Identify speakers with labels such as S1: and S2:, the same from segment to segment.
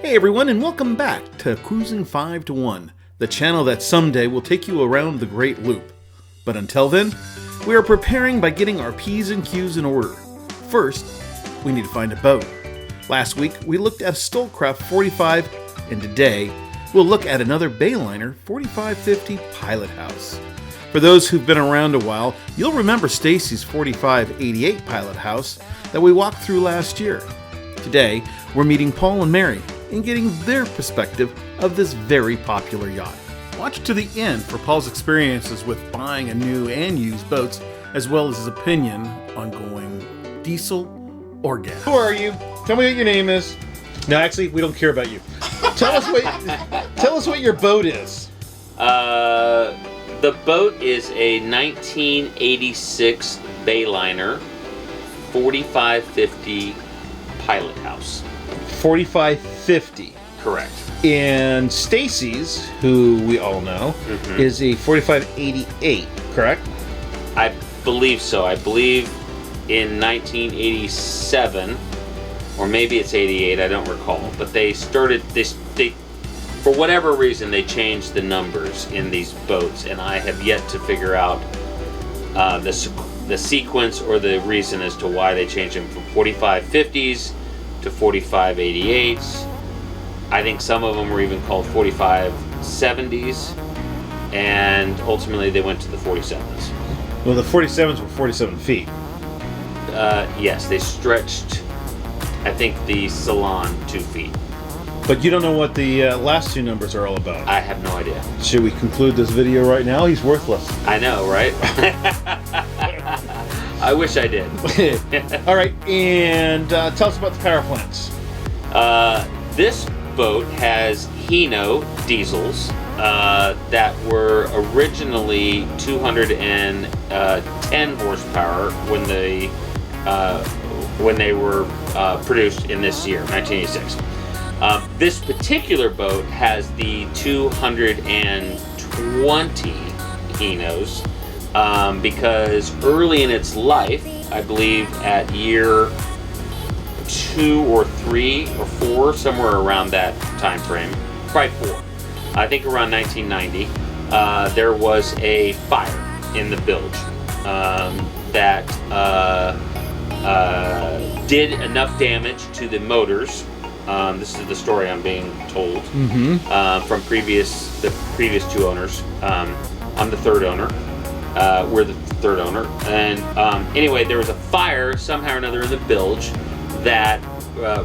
S1: Hey everyone, and welcome back to Cruising 5 to 1, the channel that someday will take you around the Great Loop. But until then, we are preparing by getting our P's and Q's in order. First, we need to find a boat. Last week, we looked at a Stolecraft 45, and today, we'll look at another Bayliner 4550 Pilothouse. For those who've been around a while, you'll remember Stacy's 4588 Pilothouse that we walked through last year. Today, we're meeting Paul and Mary and getting their perspective of this very popular yacht. Watch to the end for Paul's experiences with buying a new and used boats, as well as his opinion on going diesel or gas. Who are you? Tell me what your name is. No, actually, we don't care about you. Tell us what your boat is.
S2: The boat is a 1986 Bayliner 4550 Pilothouse.
S1: 4550.
S2: Correct.
S1: And Stacy's, who we all know, is a 4588, correct?
S2: I believe so. I believe in 1987, or maybe it's 88, I don't recall, but they started this. For whatever reason, they changed the numbers in these boats, and I have yet to figure out the sequence or the reason as to why they changed them from 4550s to 4588s. I think some of them were even called 4570s, and ultimately they went to the 47s.
S1: Well, the 47s were 47 feet.
S2: Yes, they stretched, I think, the Salon 2 feet.
S1: But you don't know what the last two numbers are all about.
S2: I have no idea.
S1: Should we conclude this video right now? He's worthless.
S2: I know, right? I wish I did.
S1: All right, and tell us about the power plants.
S2: This boat has Hino diesels that were originally 210 horsepower when they were produced in this year, 1986. This particular boat has the 220 Hinos because early in its life, I believe at year 2 or 3 or 4, somewhere around that time frame, probably 4, I think around 1990, there was a fire in the bilge that did enough damage to the motors. This is the story I'm being told from the previous two owners. I'm the third owner. We're the third owner. And anyway, there was a fire somehow or another in the bilge that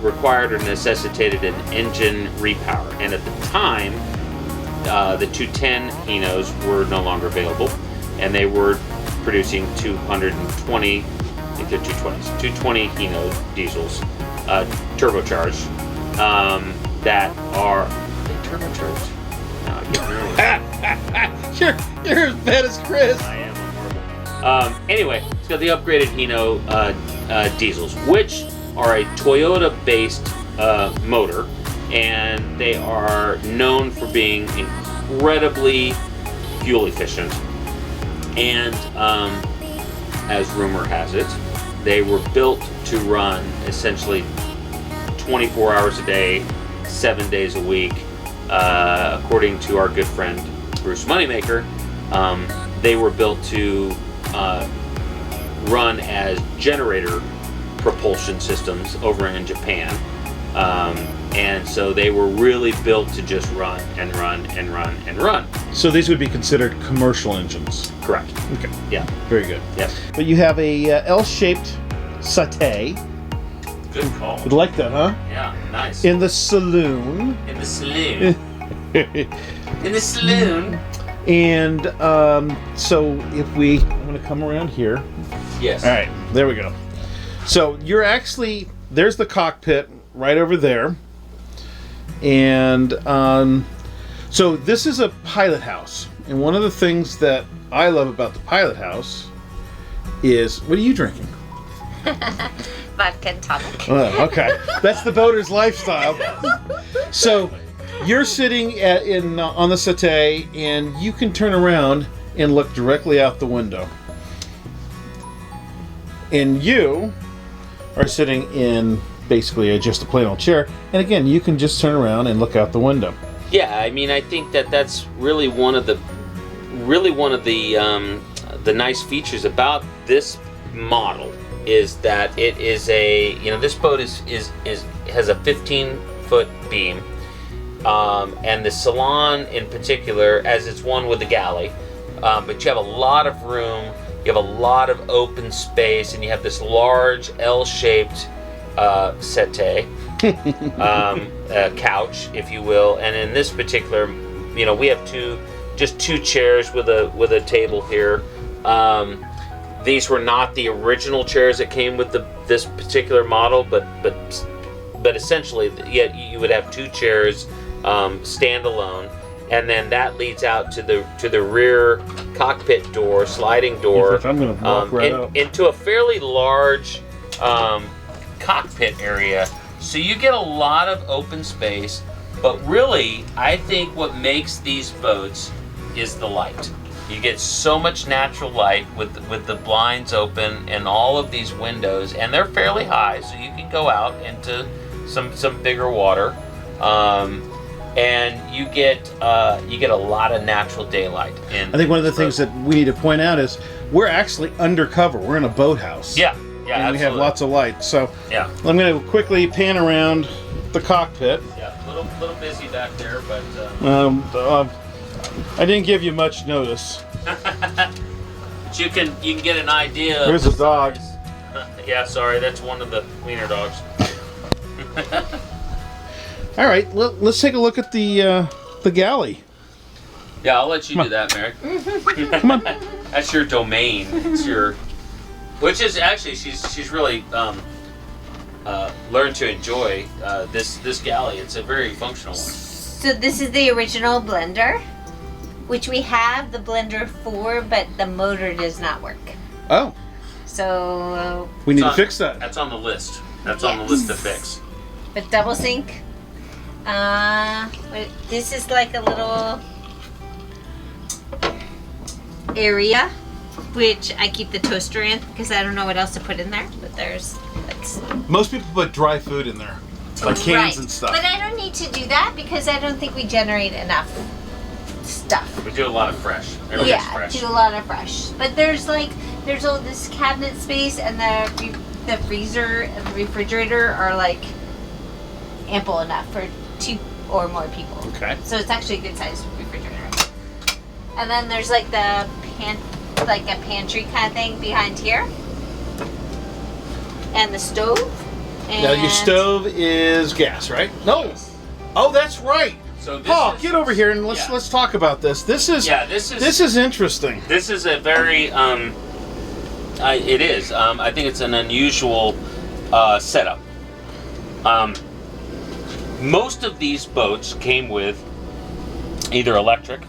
S2: required or necessitated an engine repower. And at the time, the 210 Hinos were no longer available, and they were producing 220, I think they're 220s, 220 Hino diesels, turbocharged. That are turbocharged. No,
S1: You're as bad as Chris.
S2: I am horrible. Anyway, it's got the upgraded Hino diesels, which are a Toyota-based motor, and they are known for being incredibly fuel efficient. And as rumor has it, they were built to run essentially 24 hours a day, 7 days a week. According to our good friend Bruce Moneymaker, they were built to run as generator propulsion systems over in Japan. And so they were really built to just run and run and run and run.
S1: So these would be considered commercial engines?
S2: Correct.
S1: Okay.
S2: Yeah.
S1: Very good.
S2: Yes.
S1: But you have a L-shaped satay.
S2: Good call.
S1: Would like that, huh?
S2: Yeah, nice.
S1: In the saloon.
S2: In the saloon. In the saloon.
S1: And so if I'm going to come around here.
S2: Yes.
S1: All right, there we go. So you're actually, there's the cockpit right over there. And so this is a Pilothouse. And one of the things that I love about the Pilothouse is, what are you drinking?
S3: Vodka and tonic.
S1: Oh, okay. That's the boater's lifestyle. So you're sitting on the satay, and you can turn around and look directly out the window. And you are sitting in basically just a plain old chair. And again, you can just turn around and look out the window.
S2: Yeah, I mean, I think that's really one of the nice features about this model is that it is this boat has a 15-foot beam, and the Salon in particular, as it's one with the Galley, but you have a lot of room, you have a lot of open space, and you have this large L-shaped settee, couch, if you will. And in this particular, we have two chairs with a table here. These were not the original chairs that came with this particular model, but essentially, you would have two chairs standalone, and then that leads out to the rear cockpit door, sliding door,
S1: I'm gonna walk right out.
S2: into a fairly large cockpit area. So you get a lot of open space, but really, I think what makes these boats is the light. You get so much natural light with the blinds open and all of these windows, and they're fairly high, so you can go out into some bigger water, and you get a lot of natural daylight.
S1: I think one of the things that we need to point out is we're actually undercover. We're in a boathouse.
S2: Yeah,
S1: and
S2: absolutely.
S1: we have lots of light. So
S2: yeah,
S1: I'm going to quickly pan around the cockpit.
S2: Yeah, a little busy back there, but.
S1: I didn't give you much notice.
S2: But you can get an idea.
S1: There's a dog.
S2: Yeah, sorry, that's one of the wiener dogs.
S1: All right, let's take a look at the Galley.
S2: Yeah, I'll let you do that, Mary.
S1: Come on.
S2: That's your domain. It's your, which is actually she's really learned to enjoy this Galley. It's a very functional one.
S3: So this is the original blender, which we have the blender for, but the motor does not work.
S1: Oh.
S3: So
S1: we need to fix that.
S2: That's on the list. That's on the list to fix.
S3: But double sink. This is like a little area, which I keep the toaster in because I don't know what else to put in there. But
S1: most people put dry food in there, like cans and stuff.
S3: But I don't need to do that because I don't think we generate enough stuff.
S2: We do a lot of fresh.
S3: Yeah, do a lot of fresh. But there's all this cabinet space, and the freezer and the refrigerator are like ample enough for 2 or more people.
S2: Okay.
S3: So it's actually a good sized refrigerator. And then there's like a pantry kind of thing behind here, and the stove. And
S1: now your stove is gas, right? No.
S3: Yes.
S1: Oh, that's right.
S2: So
S1: Paul, get over here and let's talk about this. This is interesting.
S2: This is a very it is. I think it's an unusual setup. Most of these boats came with either electric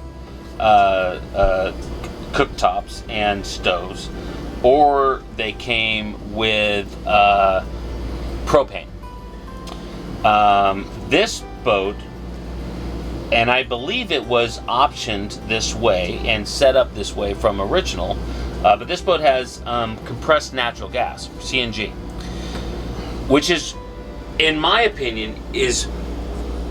S2: cooktops and stoves, or they came with propane. This boat, and I believe it was optioned this way and set up this way from original, but this boat has compressed natural gas, CNG, which is, in my opinion, is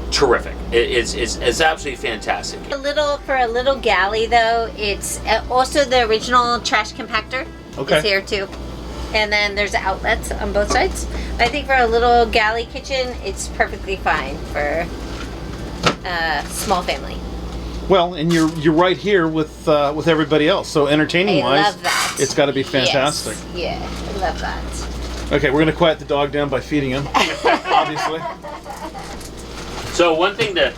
S2: terrific. It's absolutely fantastic.
S3: For a little galley though, it's also the original trash compactor.
S1: Okay.
S3: Is here too. And then there's outlets on both sides. I think for a little galley kitchen, it's perfectly fine for a small family.
S1: Well, and you're right here with everybody else. So entertaining wise,
S3: love that.
S1: It's got to be fantastic.
S3: Yes. Yeah, I love that.
S1: Okay, we're gonna quiet the dog down by feeding him, obviously.
S2: So one thing to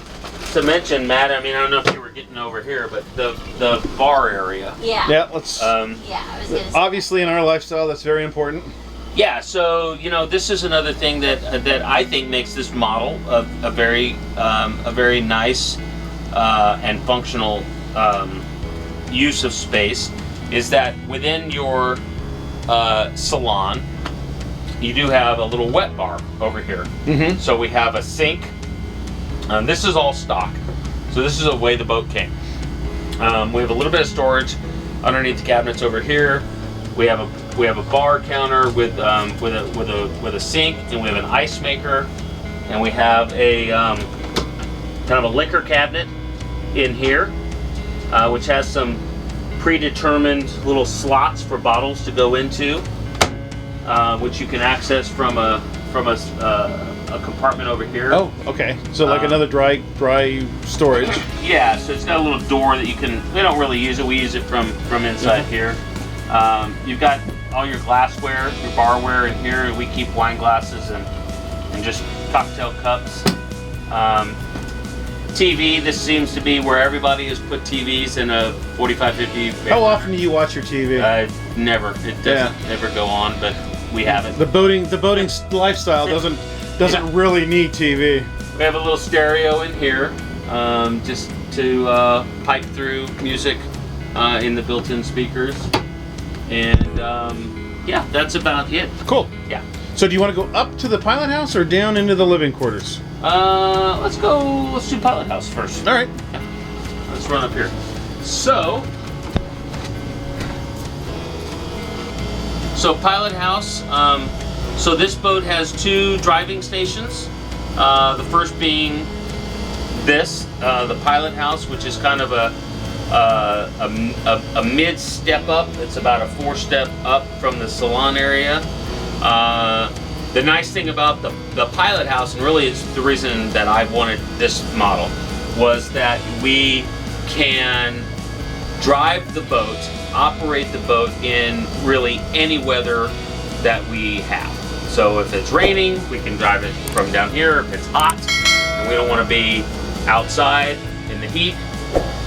S2: mention, Matt, I mean, I don't know if you were getting over here, but the bar area.
S3: Yeah.
S1: Yeah, let's.
S3: I was gonna say.
S1: Obviously, in our lifestyle, that's very important.
S2: Yeah. So this is another thing that I think makes this model a very nice and functional use of space, is that within your salon, you do have a little wet bar over here.
S1: Mm-hmm.
S2: So we have a sink. This is all stock. So this is the way the boat came. We have a little bit of storage underneath the cabinets over here. We have We have a bar counter with a sink, and we have an ice maker, and we have a kind of a liquor cabinet in here, which has some predetermined little slots for bottles to go into, which you can access from a compartment over here.
S1: Oh, okay. So like another dry storage.
S2: Yeah, so it's got a little door that you can. We don't really use it. We use it from inside here. You've got all your glassware, your barware in here. We keep wine glasses and just cocktail cups. TV. This seems to be where everybody has put TVs in a 45, 50.
S1: How often do you watch your TV?
S2: Never. It doesn't ever go on, but we have it.
S1: The boating lifestyle doesn't really need TV.
S2: We have a little stereo in here, just to pipe through music in the built-in speakers, and yeah, that's about it.
S1: Cool.
S2: Yeah.
S1: So do you want to go up to the pilot house or down into the living quarters?
S2: Let's do pilot house first.
S1: All right.
S2: Yeah. Let's run up here. So pilot house. So this boat has 2 driving stations. The first being this, the pilot house, which is kind of a mid step up. It's about a 4-step up from the Salon area. The nice thing about the pilot house, and really it's the reason that I wanted this model, was that we can drive the boat, operate the boat in really any weather that we have. So if it's raining, we can drive it from down here. If it's hot and we don't want to be outside in the heat,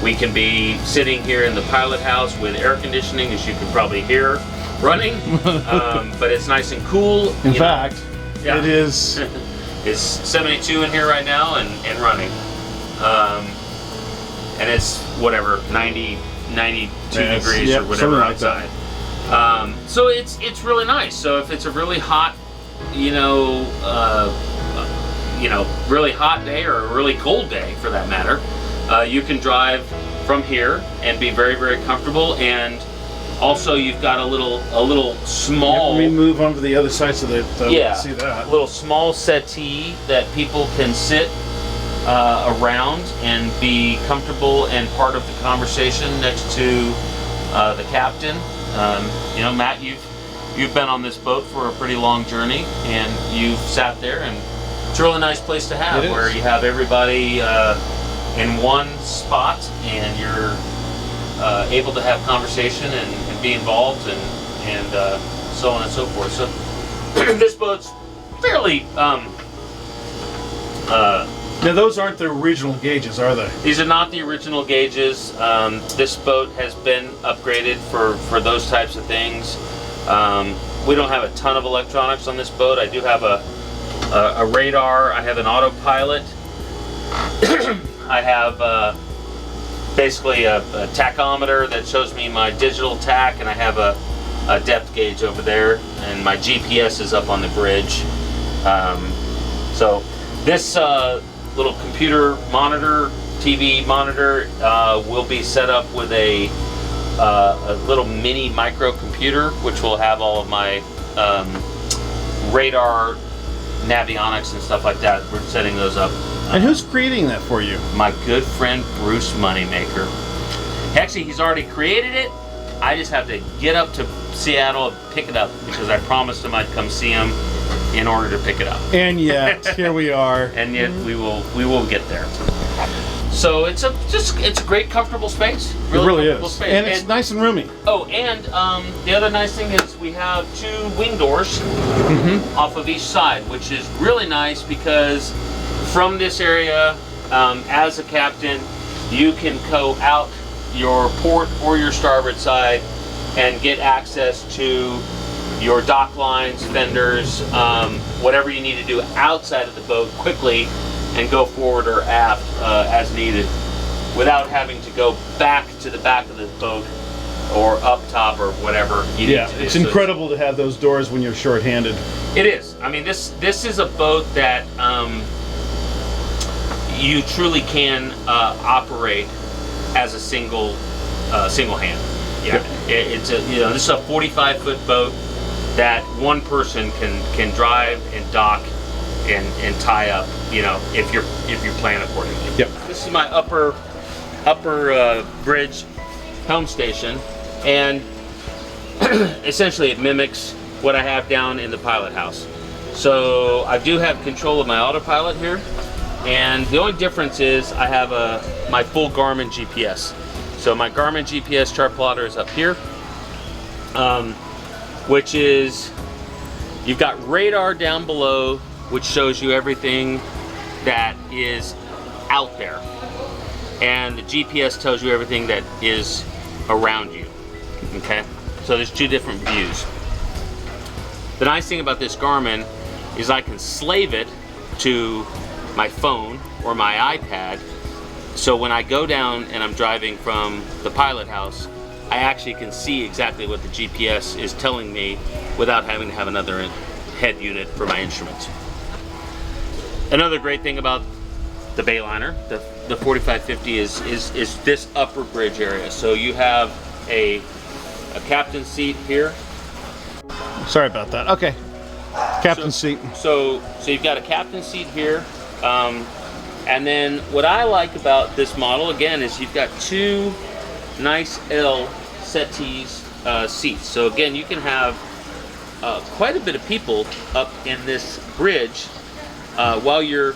S2: we can be sitting here in the pilot house with air conditioning, as you can probably hear running, but it's nice and cool.
S1: In fact, it is.
S2: It's 72 in here right now and running. And it's whatever, 92 degrees or whatever
S1: like
S2: outside. So it's really nice. So if it's a really hot, really hot day or a really cold day for that matter, you can drive from here and be very, very comfortable. And also, you've got a little small.
S1: Let me move on to the other side so that see that.
S2: A little small settee that people can sit around and be comfortable and part of the conversation next to the captain. Matt, you've been on this boat for a pretty long journey, and you've sat there, and it's a really nice place to have, where you have everybody in one spot, and you're able to have conversation and be involved and so on and so forth. So this boat's fairly.
S1: Now those aren't the original gauges, are they?
S2: These are not the original gauges. This boat has been upgraded for those types of things. We don't have a ton of electronics on this boat. I do have a radar. I have an autopilot. I have basically a tachometer that shows me my digital tach, and I have a depth gauge over there, and my GPS is up on the bridge. So this little computer monitor, TV monitor, will be set up with a little mini microcomputer, which will have all of my radar, navionics, and stuff like that. We're setting those up.
S1: And who's creating that for you?
S2: My good friend Bruce Moneymaker. Actually, he's already created it. I just have to get up to Seattle and pick it up, because I promised him I'd come see him in order to pick it up.
S1: And yet, here we are.
S2: And yet, we will get there. So it's a great, comfortable space.
S1: It really is.
S2: Space.
S1: And it's nice and roomy.
S2: Oh, and the other nice thing is we have 2 wing doors off of each side, which is really nice, because from this area, as a captain, you can go out your port or your starboard side and get access to your dock lines, fenders, whatever you need to do outside of the boat quickly, and go forward or aft as needed, without having to go back to the back of the boat or up top or whatever you need to do.
S1: It's incredible to have those doors when you're short-handed.
S2: It is. I mean, this is a boat that you truly can operate as a single hand. Yeah. It's a this is a 45-foot boat that one person can drive and dock and tie up. If you're planning accordingly.
S1: Yep.
S2: This is my upper bridge helm station, and essentially it mimics what I have down in the pilot house. So I do have control of my autopilot here, and the only difference is I have my full Garmin GPS. So my Garmin GPS chart plotter is up here, which is, you've got radar down below, which shows you everything that is out there, and the GPS tells you everything that is around you. Okay, so there's two different views. The nice thing about this Garmin is I can slave it to my phone or my iPad, so when I go down and I'm driving from the pilot house, I actually can see exactly what the GPS is telling me without having to have another head unit for my instruments. Another great thing about the Bayliner, the 4550, is this upper bridge area. So you have a captain's seat here.
S1: Sorry about that. Okay. Captain's seat.
S2: So you've got a captain's seat here. And then what I like about this model, again, is you've got two nice L settees seats. So again, you can have quite a bit of people up in this bridge while you're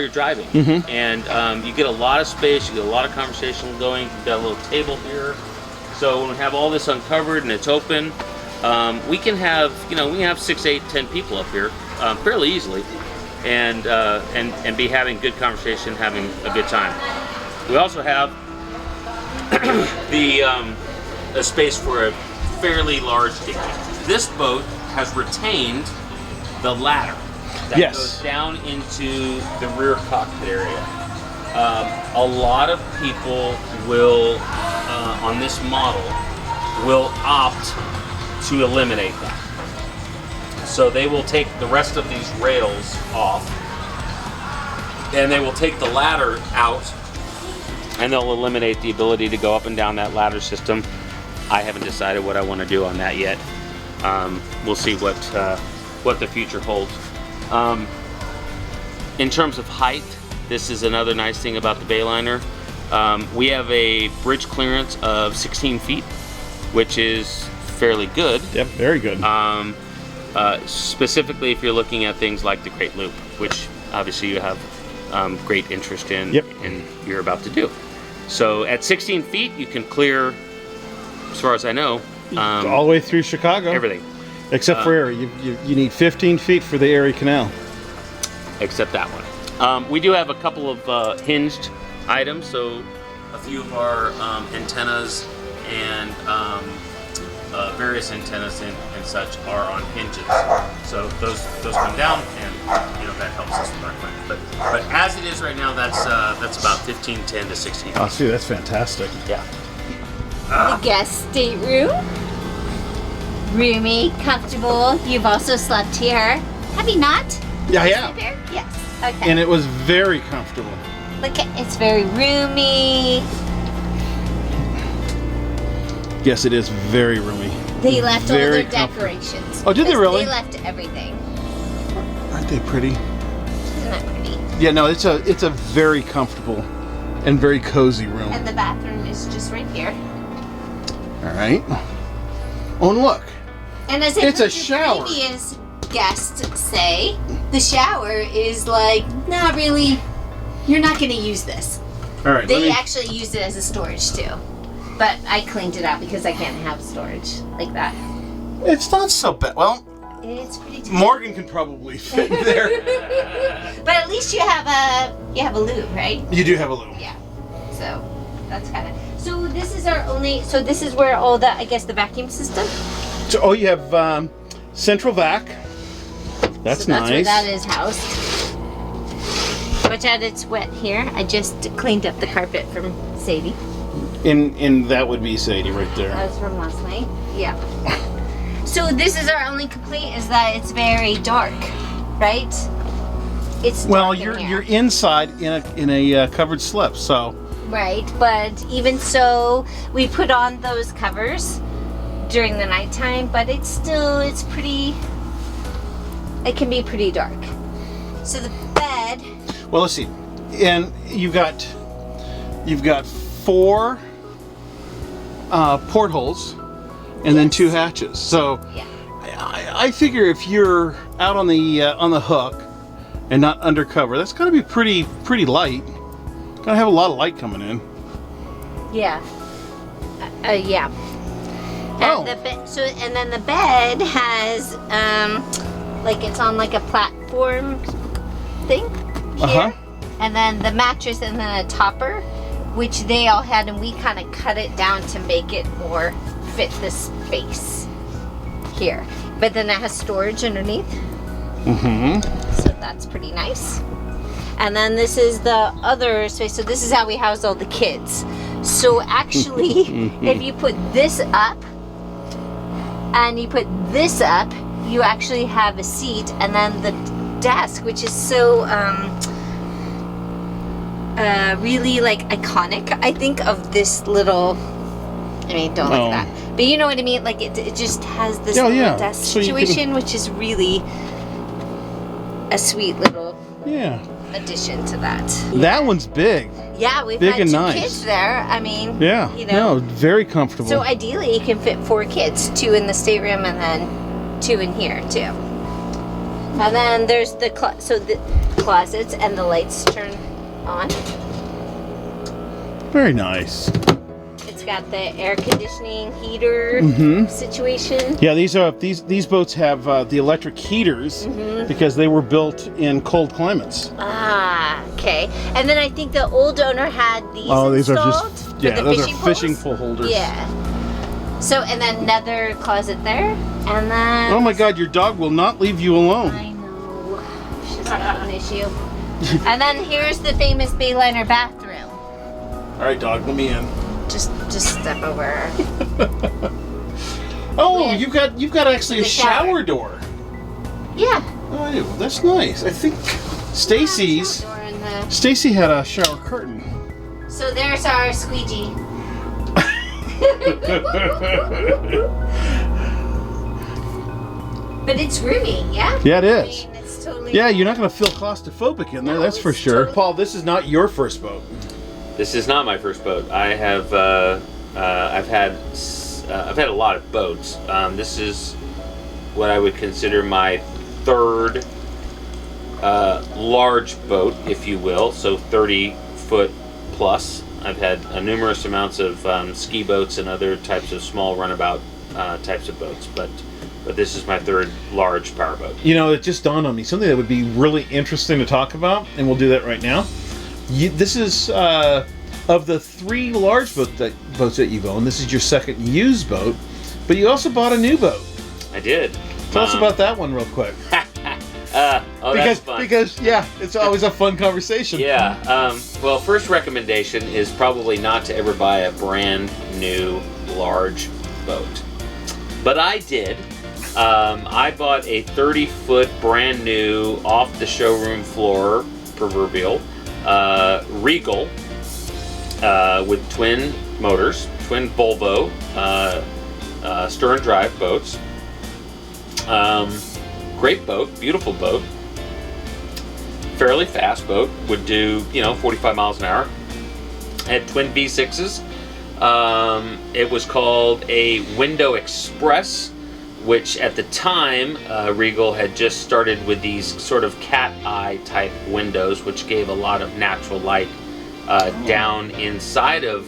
S2: driving.
S1: Mm-hmm.
S2: And you get a lot of space, you get a lot of conversation going. You've got a little table here. So when we have all this uncovered and it's open, we can have 6, 8, 10 people up here fairly easily, and be having good conversation, having a good time. We also have a space for a fairly large dinghy. This boat has retained the ladder that goes down into the rear cockpit area. A lot of people will, on this model, will opt to eliminate that. So they will take the rest of these rails off, and they will take the ladder out, and they'll eliminate the ability to go up and down that ladder system. I haven't decided what I want to do on that yet. We'll see what the future holds. In terms of height, this is another nice thing about the Bayliner. We have a bridge clearance of 16 feet, which is fairly good.
S1: Yep, very good.
S2: Specifically if you're looking at things like the Great Loop, which obviously you have great interest in, and you're about to do. So at 16 feet, you can clear, as far as I know,
S1: all the way through Chicago.
S2: Everything.
S1: Except for Erie. You need 15 feet for the Erie Canal.
S2: Except that one. We do have a couple of hinged items, so a few of our antennas and various antennas and such are on hinges. So those come down, and that helps us with our climate. But as it is right now, that's about 15, 10 to 16.
S1: Oh, see, that's fantastic.
S2: Yeah.
S3: The guest stateroom. Roomy, comfortable. You've also slept here. Have you not?
S1: Yeah, yeah.
S3: Here? Yes. Okay.
S1: And it was very comfortable.
S3: Look, it's very roomy.
S1: Yes, it is very roomy.
S3: They left all
S1: Very
S3: their decorations.
S1: Oh, did they really?
S3: They left everything.
S1: Aren't they pretty?
S3: Isn't that pretty?
S1: Yeah, no, it's a very comfortable and very cozy room.
S3: And the bathroom is just right here.
S1: All right. Oh, and look.
S3: And as
S1: It's
S3: I
S1: a
S3: heard
S1: shower.
S3: your previous guest say, the shower is like, not really, you're not going to use this.
S1: All right.
S3: They actually use it as a storage too. But I cleaned it out because I can't have storage like that.
S1: It's not so bad. Well,
S3: It's pretty tight.
S1: Morgan can probably fit there.
S3: But at least you have a loo, right?
S1: You do have a loo.
S3: Yeah. So that's kind of. So this is our only. So this is where all the, I guess, the vacuum system.
S1: So, you have central vac. That's
S3: So
S1: nice.
S3: that's where that is housed. Watch out, it's wet here. I just cleaned up the carpet from Sadie.
S1: In that would be Sadie right there.
S3: That was from last night. Yeah. So this is our only complaint is that it's very dark, right? It's
S1: Well,
S3: dark in here.
S1: you're inside in a covered slip, so
S3: Right, but even so, we put on those covers during the nighttime, but it's pretty, it can be pretty dark. So the bed.
S1: Well, let's see. And you've got 4 portholes and then 2 hatches. So
S3: Yeah.
S1: I figure if you're out on the hook and not undercover, that's got to be pretty light. Gotta have a lot of light coming in.
S3: Yeah. Yeah.
S1: Oh.
S3: And and then the bed has like it's on like a platform thing here.
S1: Uh-huh.
S3: And then the mattress and then a topper, which they all had, and we kind of cut it down to make it more fit the space here. But then it has storage underneath.
S1: Mm-hmm.
S3: So that's pretty nice. And then this is the other space. So this is how we house all the kids. So actually, if you put this up and you put this up, you actually have a seat, and then the desk, which is so really like iconic, I think, of this little. I mean, don't look at that, but you know what I mean. Like it just has this little desk
S1: so
S3: situation, which is really a sweet little addition to that.
S1: That one's big.
S3: Yeah, we've
S1: Big
S3: had
S1: and
S3: 2
S1: nice.
S3: kids there. I mean,
S1: Yeah.
S3: you know.
S1: No, very comfortable.
S3: So ideally, you can fit 4 kids, 2 in the stateroom and then 2 in here too. And then there's the closets, and the lights turn on.
S1: Very nice.
S3: It's got the air conditioning heater situation.
S1: Yeah, these boats have the electric heaters because they were built in cold climates.
S3: Ah, okay. And then I think the old owner had these
S1: These are
S3: installed
S1: just
S3: for the
S1: those are
S3: fishing
S1: fishing
S3: poles.
S1: pole holders.
S3: Yeah. So, and then another closet there, and then.
S1: Oh my God, your dog will not leave you alone.
S3: I know. She's got an issue. And then here's the famous Bayliner bathroom.
S1: All right, dog, let me in.
S3: Just step over.
S1: Oh,
S3: Yeah.
S1: you've got actually a
S3: The shower.
S1: shower door.
S3: Yeah.
S1: Oh, I do. That's nice. I think Stacy had a shower curtain.
S3: So there's our squeegee. But it's roomy, yeah?
S1: Yeah, it
S3: I
S1: is.
S3: mean, it's totally.
S1: Yeah, you're not going to feel claustrophobic in there,
S3: No,
S1: that's for
S3: it's
S1: sure.
S3: totally-
S1: Paul, this is not your first boat.
S2: This is not my first boat. I have I've had a lot of boats. This is what I would consider my 3rd large boat, if you will. So 30-foot plus. I've had numerous amounts of ski boats and other types of small runabout types of boats, but this is my 3rd large powerboat.
S1: You know, it just dawned on me, something that would be really interesting to talk about, and we'll do that right now. This is, of the 3 large boats that you've owned, this is your 2nd used boat, but you also bought a new boat.
S2: I did.
S1: Tell us about that one real quick.
S2: That's fun.
S1: Because it's always a fun conversation.
S2: Yeah. Well, first recommendation is probably not to ever buy a brand new large boat. But I did. I bought a 30-foot brand new off the showroom floor, proverbial, Regal with twin motors, twin Volvo stern drive boats. Great boat, beautiful boat, fairly fast boat, would do 45 miles an hour. Had twin V6s. It was called a Window Express, which at the time Regal had just started with these sort of cat eye type windows, which gave a lot of natural light down inside of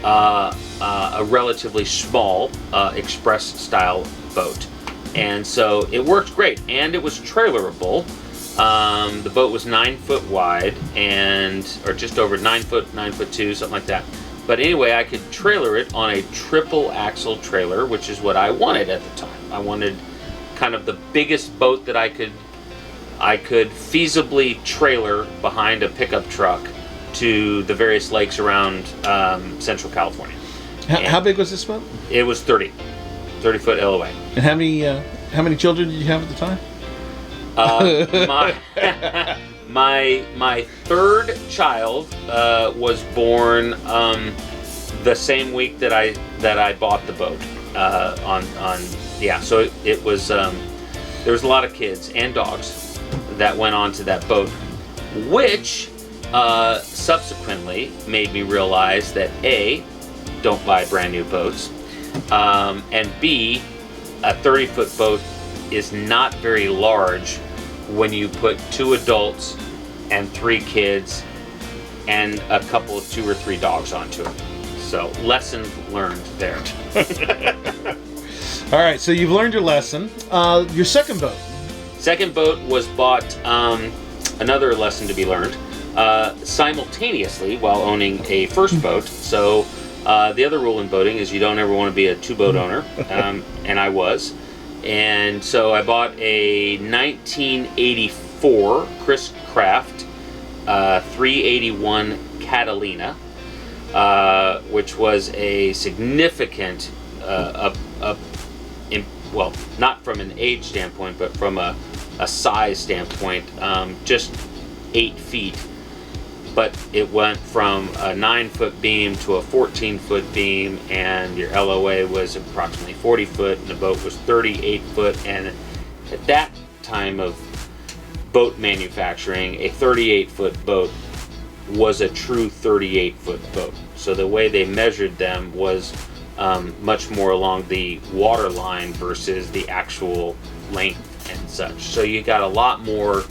S2: a relatively small express style boat. And so it worked great, and it was trailerable. The boat was 9 foot wide, or just over 9 foot, 9'2", something like that. But anyway, I could trailer it on a triple axle trailer, which is what I wanted at the time. I wanted kind of the biggest boat that I could feasibly trailer behind a pickup truck to the various lakes around Central California.
S1: How big was this boat?
S2: It was 30 foot LOA.
S1: And how many children did you have at the time?
S2: my third child was born the same week that I bought the boat. So it was there was a lot of kids and dogs that went onto that boat, which subsequently made me realize that A, don't buy brand new boats, and B, a 30-foot boat is not very large when you put 2 adults and 3 kids and a couple of 2 or 3 dogs onto it. So, lesson learned there.
S1: All right, so you've learned your lesson. Your second boat.
S2: Second boat was bought, another lesson to be learned, simultaneously while owning a first boat. So, the other rule in boating is you don't ever want to be a 2-boat owner, and I was. And so I bought a 1984 Chris Craft 381 Catalina, which was a significant, well, not from an age standpoint, but from a size standpoint, just 8 feet. But it went from a 9-foot beam to a 14-foot beam, and your LOA was approximately 40 foot, and the boat was 38 foot. And at that time of boat manufacturing, a 38-foot boat was a true 38-foot boat. So the way they measured them was much more along the water line versus the actual length and such. So you got a lot more.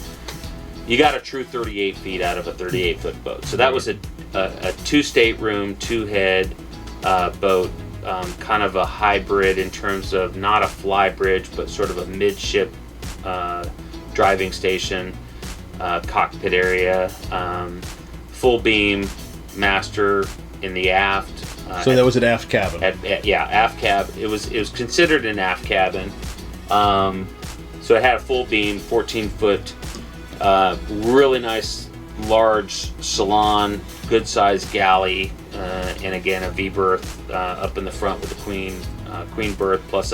S2: You got a true 38 feet out of a 38-foot boat. So that was a 2-stateroom, 2-head boat, kind of a hybrid in terms of not a fly bridge, but sort of a midship driving station, cockpit area, full beam, master in the aft.
S1: So that was an aft cabin.
S2: Aft cab. It was considered an aft cabin. So it had a full beam, 14-foot. Really nice, large Salon, good sized galley, and again a V berth up in the front with the queen berth plus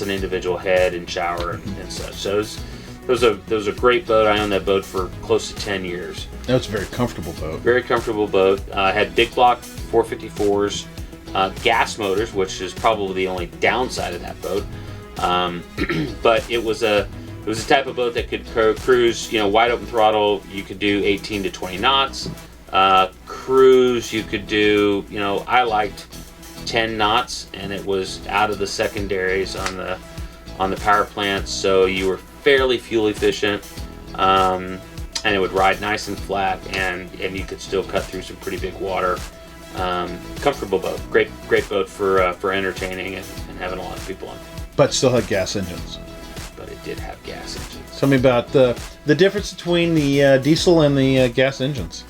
S2: an individual head and shower and such. So it was a great boat. I owned that boat for close to 10 years.
S1: That was a very comfortable boat.
S2: Very comfortable boat. Had big block 454s, gas motors, which is probably the only downside of that boat. But it was a type of boat that could cruise, wide open throttle. You could do 18 to 20 knots. Cruise, you could do, I liked 10 knots, and it was out of the secondaries on the power plants, so you were fairly fuel efficient, and it would ride nice and flat, and you could still cut through some pretty big water. Comfortable boat, great boat for entertaining and having a lot of people on.
S1: But still had gas engines.
S2: But it did have gas engines.
S1: Tell me about the difference between the diesel and the gas engines.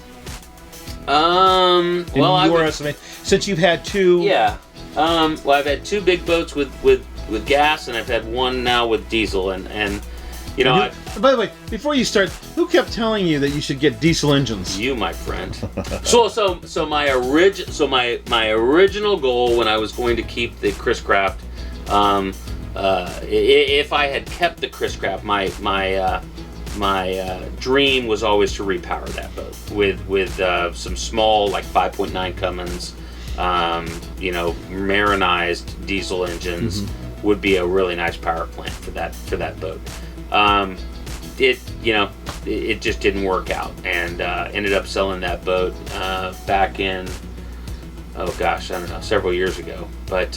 S1: Estimate, since you've had 2.
S2: Yeah. Well, I've had 2 big boats with gas, and I've had 1 now with diesel, and
S1: by the way, before you start, who kept telling you that you should get diesel engines?
S2: You, my friend. So my original goal when I was going to keep the Chris Craft, if I had kept the Chris Craft, my dream was always to repower that boat with some small, like 5.9 Cummins, marinized diesel engines. Mm-hmm. Would be a really nice power plant for that boat. It just didn't work out, and ended up selling that boat back in, several years ago. But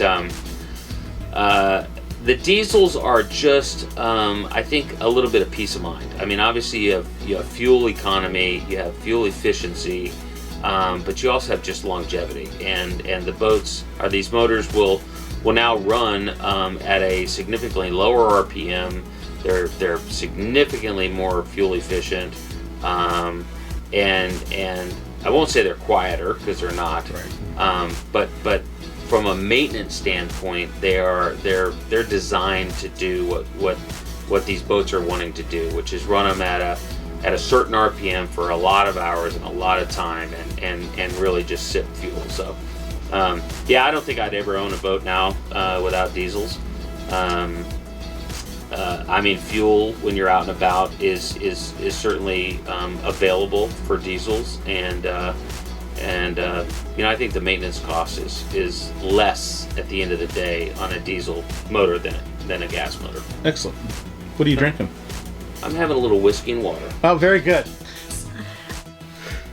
S2: the diesels are just, I think, a little bit of peace of mind. I mean, obviously you have fuel economy, you have fuel efficiency, but you also have just longevity. And the boats, these motors will now run at a significantly lower RPM. They're significantly more fuel efficient, and I won't say they're quieter, because they're not. Right. But from a maintenance standpoint, they're designed to do what these boats are wanting to do, which is run them at a certain RPM for a lot of hours and a lot of time, and really just sip fuel. So I don't think I'd ever own a boat now without diesels. I mean, fuel when you're out and about is certainly available for diesels, and I think the maintenance cost is less at the end of the day on a diesel motor than a gas motor.
S1: Excellent. What are you drinking?
S2: I'm having a little whiskey and water.
S1: Oh, very good.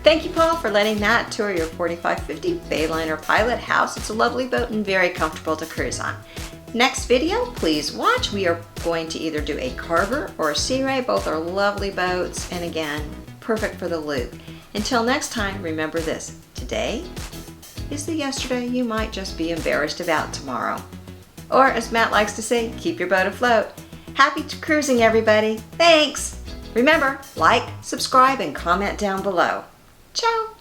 S4: Thank you, Paul, for letting Matt tour your 4550 Bayliner Pilothouse. It's a lovely boat and very comfortable to cruise on. Next video, please watch. We are going to either do a Carver or a Sea Ray. Both are lovely boats, and again, perfect for the loop. Until next time, remember this: today is the yesterday you might just be embarrassed about tomorrow. Or, as Matt likes to say, keep your boat afloat. Happy cruising, everybody. Thanks. Remember, like, subscribe, and comment down below. Ciao.